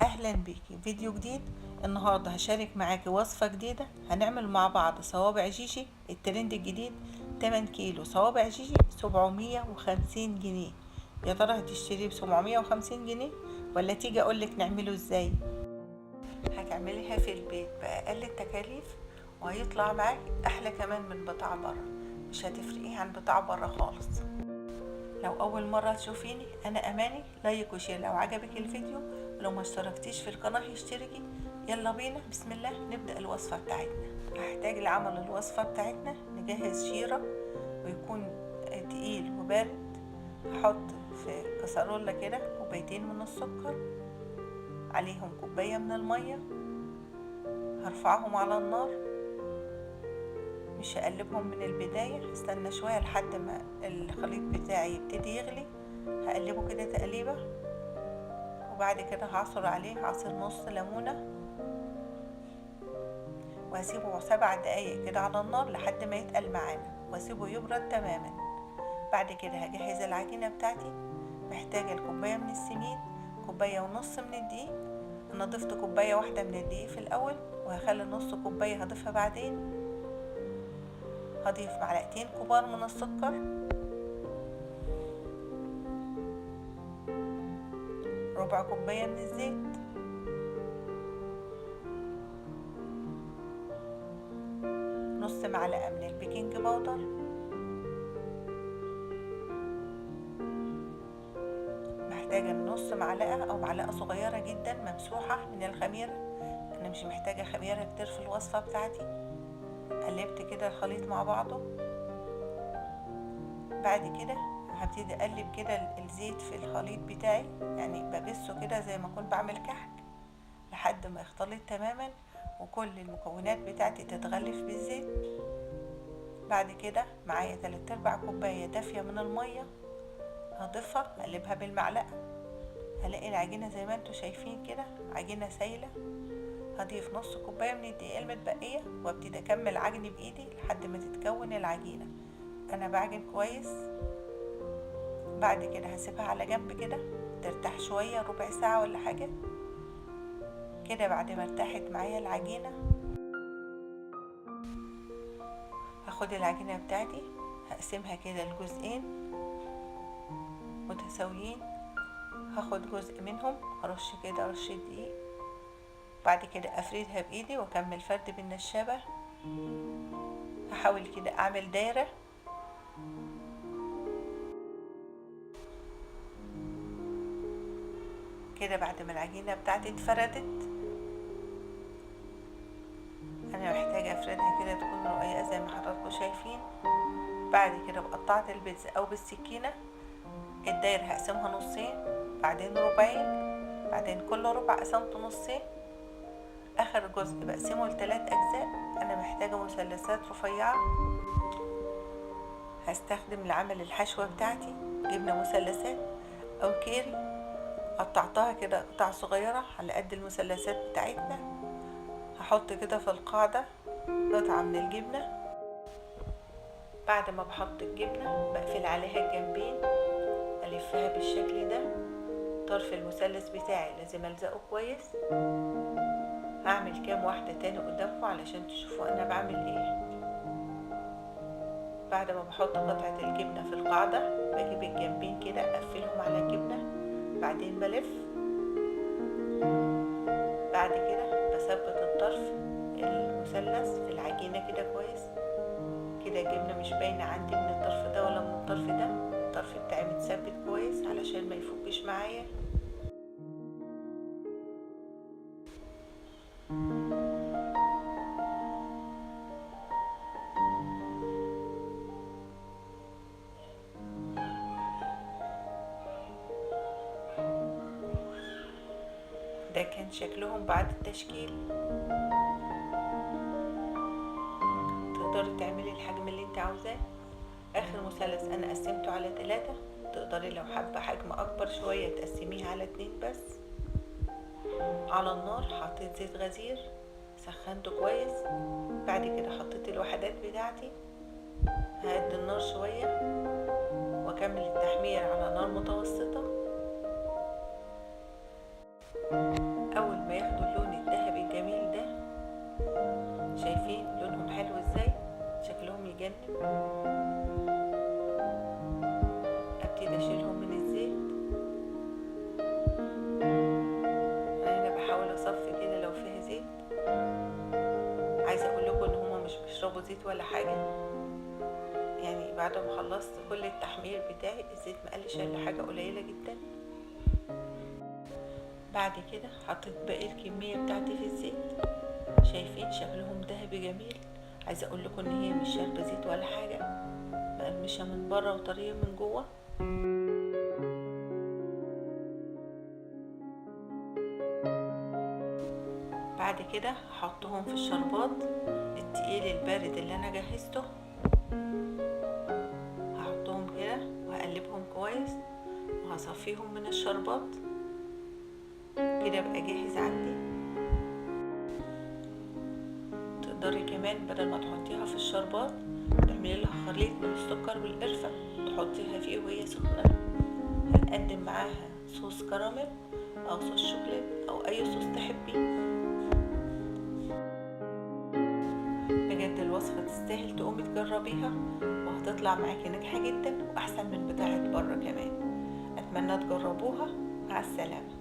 اهلا بيكي فيديو جديد. النهارده هشارك معاكي وصفه جديده. هنعمل مع بعض صوابع جيجي الترند الجديد. 8 كيلو صوابع جيجي 750 جنيه. يا ترى هتشتريه ب 750 جنيه ولا تيجي اقولك نعمله ازاي؟ هتعمليها في البيت باقل التكاليف وهيطلع معاكي احلى كمان من بتاع بره. مش هتفرقيه عن بتاع بره خالص. لو اول مرة تشوفيني انا اماني، لايك وشير لو عجبك الفيديو. ولو ما اشتركتيش في القناة اشتركي. يلا بينا بسم الله نبدأ الوصفة بتاعتنا. هحتاج لعمل الوصفة بتاعتنا نجهز شيرة ويكون تقيل وبارد. هحط في كسرولة كده كوبايتين من السكر، عليهم كوباية من المية. هرفعهم على النار، مش هقلبهم من البداية، هستنى شوية لحد ما الخليط بتاعي يبتدي يغلي. هقلبه كده تقليبة، وبعد كده هعصر عليه عصير نص ليمونة، وهسيبه 7 دقايق كده على النار لحد ما يتقل معانا، واسيبه يبرد تماما. بعد كده هجهز العجينة بتاعتي. محتاجة الكوباية من السميد، كوباية ونص من الدقيق. انا ضفت كوباية واحدة من الدقيق في الاول، وهخلي نص كوباية هضيفها بعدين. هضيف معلقتين كبار من السكر، ربع كوباية من الزيت، نص معلقة من البيكنج باودر، محتاجة نص معلقة أو معلقة صغيرة جدا ممسوحة من الخميرة. أنا مش محتاجة خميرة كتير في الوصفة بتاعتي. قلبت كده الخليط مع بعضه. بعد كده هبتدي أقلب كده الزيت في الخليط بتاعي، يعني ببسه كده زي ما كنت بعمل كحك لحد ما يختلط تماما وكل المكونات بتاعتي تتغلف بالزيت. بعد كده معايا 3/4 كوباية دافية من المية، هضيفها اقلبها بالمعلقة. هلاقي العجينة زي ما انتوا شايفين كده عجينة سايلة. هضيف نص كوباية من الدقيق المتبقية وابتدي اكمل عجن بايدي لحد ما تتكون العجينة. انا بعجن كويس. بعد كده هسيبها على جنب كده ترتاح شوية، ربع ساعة ولا حاجة كده. بعد ما ارتاحت معايا العجينة، هاخد العجينة بتاعتي هقسمها كده لجزئين متساويين. هاخد جزء منهم ارش كده رشة دقيق، بعد كده افردها بايدي واكمل فرد بالنشابة. هحاول كده اعمل دايرة كده. بعد ما العجينة بتاعتي اتفردت، انا محتاجة افردها كده تكون رقيقة زي ما حضراتكم شايفين. بعد كده بقطعة البيتزا او بالسكينة الدايرة هقسمها نصين، بعدين ربعين، بعدين كل ربع قسمته نصين. اخر جزء بقسمه ل3 اجزاء. انا محتاجة مثلثات رفيعة. هستخدم لعمل الحشوة بتاعتي جبنة مثلثات او كيري، قطعتها كده قطع صغيرة على قد المثلثات بتاعتنا. هحط كده في القاعدة قطعة من الجبنة. بعد ما بحط الجبنة بقفل عليها الجنبين، ألفها بالشكل ده. طرف المثلث بتاعي لازم ألزقه كويس. هعمل كام واحدة تاني قدامكم علشان تشوفوا أنا بعمل إيه. بعد ما بحط قطعة الجبنة في القاعدة بجيب الجنبين كده أقفلهم على الجبنة، بعدين بلف. بعد كده بثبت الطرف المثلث في العجينة كده كويس كده. الجبنة مش باينة عندي من الطرف ده ولا من الطرف ده. الطرف بتاعي متثبت كويس علشان ما يفكش معايا. ده كان شكلهم بعد التشكيل. تقدري تعملي الحجم اللي انت عاوزاه. اخر مثلث انا قسمته على 3. تقدري لو حابة حجم اكبر شوية تقسميه على 2 بس. على النار حطيت زيت غزير سخنته كويس. بعد كده حطيت الوحدات بتاعتي. ههدي النار شوية واكمل التحمير على نار متوسطة. زيت ولا حاجة. يعني بعد ما خلصت كل التحمير بتاعي الزيت مقلش الا حاجة قليلة جدا. بعد كده حطيت باقي الكمية بتاعتي في الزيت. شايفين شكلهم ذهبي جميل. عايزة اقول لكم ان هي مش شاربة زيت ولا حاجة، مقرمشة من بره وطرية من جوه. بعد كده هحطهم في الشربات التقيل البارد اللي انا جهزته. هحطهم كده وهقلبهم كويس وهصفيهم من الشربات كده بقى جاهز عندي. تقدري كمان بدل ما تحطيها في الشربات تعملي لها خليط من السكر والقرفة تحطيها فيه وهي سخنة. هنقدم معاها صوص كراميل او صوص شوكولات او اي صوص تحبيه. بجد الوصفة تستاهل تقومي تجربيها وهتطلع معاكي ناجحة جدا واحسن من بتاعة بره كمان. اتمنى تجربوها. مع السلامة.